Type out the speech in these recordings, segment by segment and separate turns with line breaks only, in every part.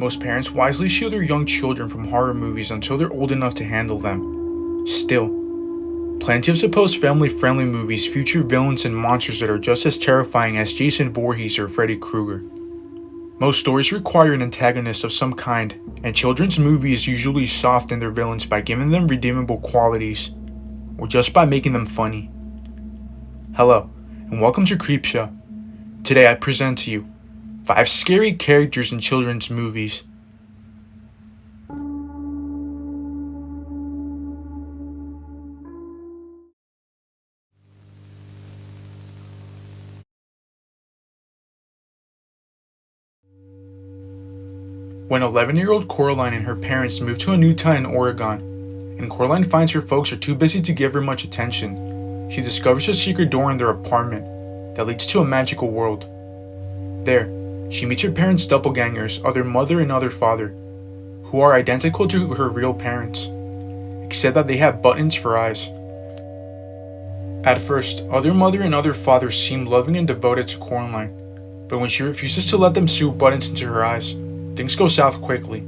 Most parents wisely shield their young children from horror movies until they're old enough to handle them. Still, plenty of supposed family-friendly movies feature villains and monsters that are just as terrifying as Jason Voorhees or Freddy Krueger. Most stories require an antagonist of some kind, and children's movies usually soften their villains by giving them redeemable qualities, or just by making them funny. Hello, and welcome to Creepshow. Today I present to you 5 scary characters in children's movies. When 11-year-old Coraline and her parents move to a new town in Oregon, and Coraline finds her folks are too busy to give her much attention, she discovers a secret door in their apartment that leads to a magical world. There, she meets her parents' doppelgangers, other mother and other father, who are identical to her real parents, except that they have buttons for eyes. At first, other mother and other father seem loving and devoted to Coraline, but when she refuses to let them sew buttons into her eyes, things go south quickly.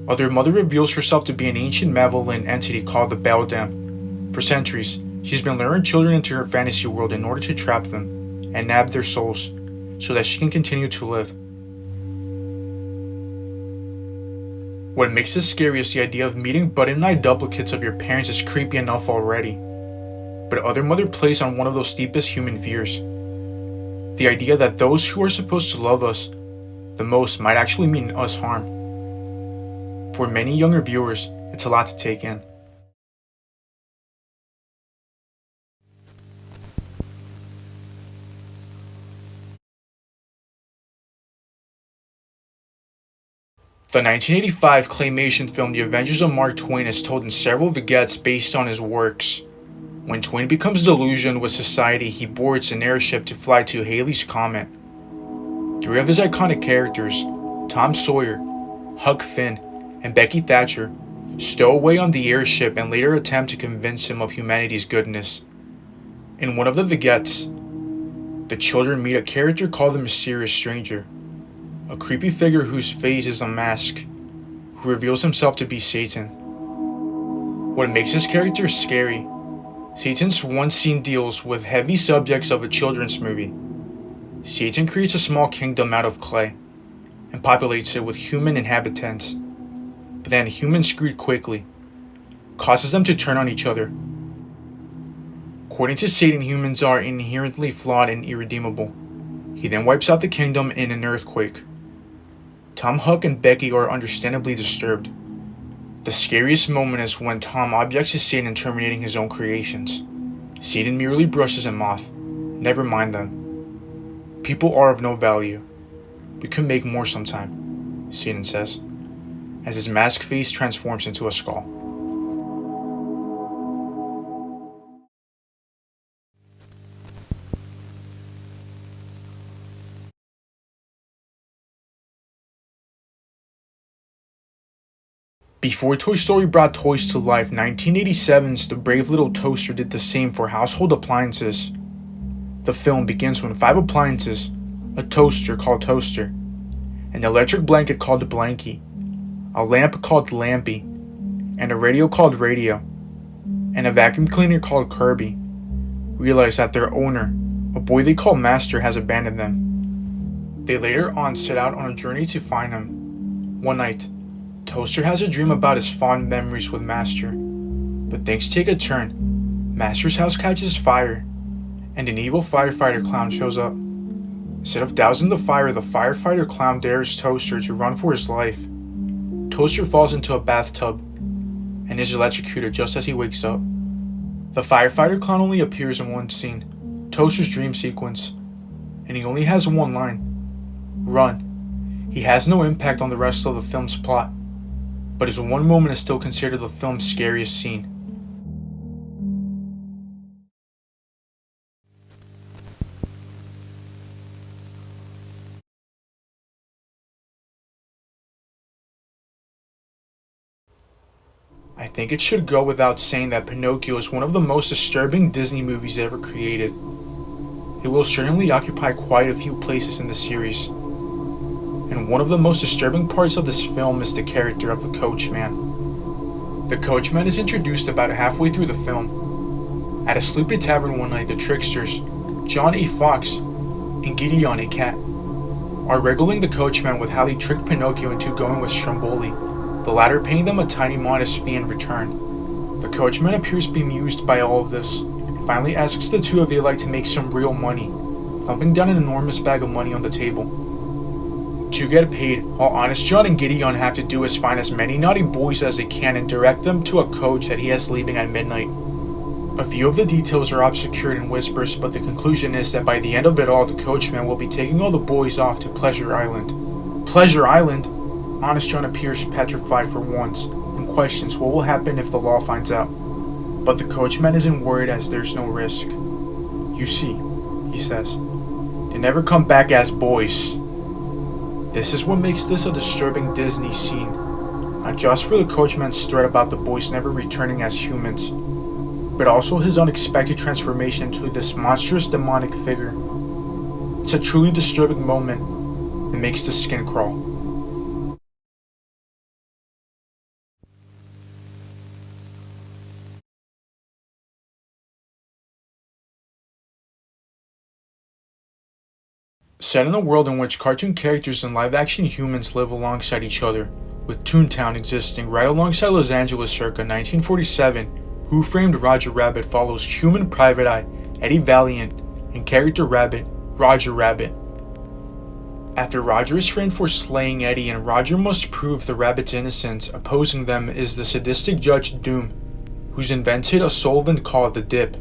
Other mother reveals herself to be an ancient malevolent entity called the Beldam. For centuries, she's been luring children into her fantasy world in order to trap them and nab their souls so that she can continue to live. What makes this scary is the idea of meeting button-eyed duplicates of your parents is creepy enough already. But Other Mother plays on one of those deepest human fears. The idea that those who are supposed to love us the most might actually mean us harm. For many younger viewers, it's a lot to take in. The 1985 claymation film The Avengers of Mark Twain is told in several vignettes based on his works. When Twain becomes disillusioned with society, he boards an airship to fly to Halley's Comet. 3 of his iconic characters, Tom Sawyer, Huck Finn, and Becky Thatcher, stow away on the airship and later attempt to convince him of humanity's goodness. In one of the vignettes, the children meet a character called the Mysterious Stranger, a creepy figure whose face is a mask, who reveals himself to be Satan. What makes this character scary? Satan's one scene deals with heavy subjects of a children's movie. Satan creates a small kingdom out of clay and populates it with human inhabitants. But then humans greed quickly, causes them to turn on each other. According to Satan, humans are inherently flawed and irredeemable. He then wipes out the kingdom in an earthquake. Tom, Huck, and Becky are understandably disturbed. The scariest moment is when Tom objects to Satan terminating his own creations. Satan merely brushes him off. Never mind them. People are of no value. We can make more sometime, Satan says, as his mask face transforms into a skull. Before Toy Story brought toys to life, 1987's The Brave Little Toaster did the same for household appliances. The film begins when 5 appliances, a toaster called Toaster, an electric blanket called Blanky, a lamp called Lampy, and a radio called Radio, and a vacuum cleaner called Kirby, realize that their owner, a boy they call Master, has abandoned them. They later on set out on a journey to find him. One night, Toaster has a dream about his fond memories with Master, but things take a turn. Master's house catches fire, and an evil firefighter clown shows up. Instead of dousing the fire, the firefighter clown dares Toaster to run for his life. Toaster falls into a bathtub and is electrocuted just as he wakes up. The firefighter clown only appears in one scene, Toaster's dream sequence, and he only has one line: run. He has no impact on the rest of the film's plot, but his one moment is still considered the film's scariest scene. I think it should go without saying that Pinocchio is one of the most disturbing Disney movies ever created. It will certainly occupy quite a few places in the series. And one of the most disturbing parts of this film is the character of the Coachman. The Coachman is introduced about halfway through the film. At a sleepy tavern one night, the tricksters, John a fox and Gideon a cat, are regaling the Coachman with how they tricked Pinocchio into going with Stromboli, the latter paying them a tiny modest fee in return. The Coachman appears bemused by all of this, and finally asks the two if they'd like to make some real money, thumping down an enormous bag of money on the table. To get paid, all honest John and Gideon have to do is find as many naughty boys as they can and direct them to a coach that he has leaving at midnight. A few of the details are obscured in whispers, but the conclusion is that by the end of it all, the Coachman will be taking all the boys off to Pleasure Island. Pleasure Island? Honest John appears petrified for once, and questions what will happen if the law finds out. But the Coachman isn't worried as there's no risk. You see, he says, they never come back as boys. This is what makes this a disturbing Disney scene, not just for the Coachman's threat about the boys never returning as humans, but also his unexpected transformation into this monstrous demonic figure. It's a truly disturbing moment that makes the skin crawl. Set in a world in which cartoon characters and live-action humans live alongside each other, with Toontown existing right alongside Los Angeles circa 1947, Who Framed Roger Rabbit follows human Private Eye, Eddie Valiant, and character Rabbit, Roger Rabbit. After Roger is framed for slaying Eddie and Roger must prove the rabbit's innocence, opposing them is the sadistic Judge Doom, who's invented a solvent called the Dip,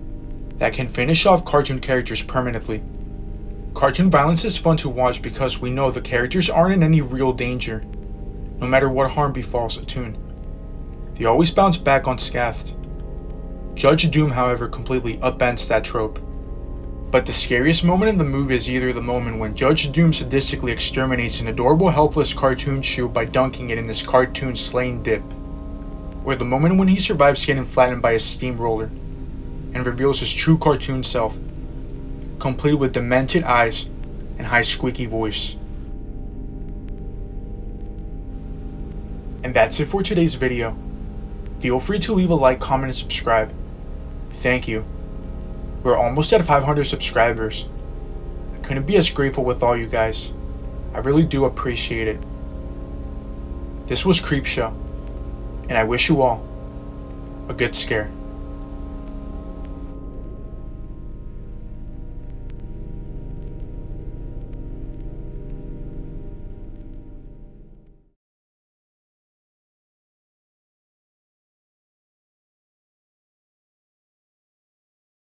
that can finish off cartoon characters permanently. Cartoon violence is fun to watch because we know the characters aren't in any real danger, no matter what harm befalls a toon. They always bounce back unscathed. Judge Doom, however, completely upends that trope. But the scariest moment in the movie is either the moment when Judge Doom sadistically exterminates an adorable helpless cartoon shoe by dunking it in this cartoon slaying dip, or the moment when he survives getting flattened by a steamroller and reveals his true cartoon self, complete with demented eyes and high squeaky voice. And that's it for today's video. Feel free to leave a like, comment, and subscribe. Thank you. We're almost at 500 subscribers. I couldn't be as grateful with all you guys. I really do appreciate it. This was Creepshow, and I wish you all a good scare.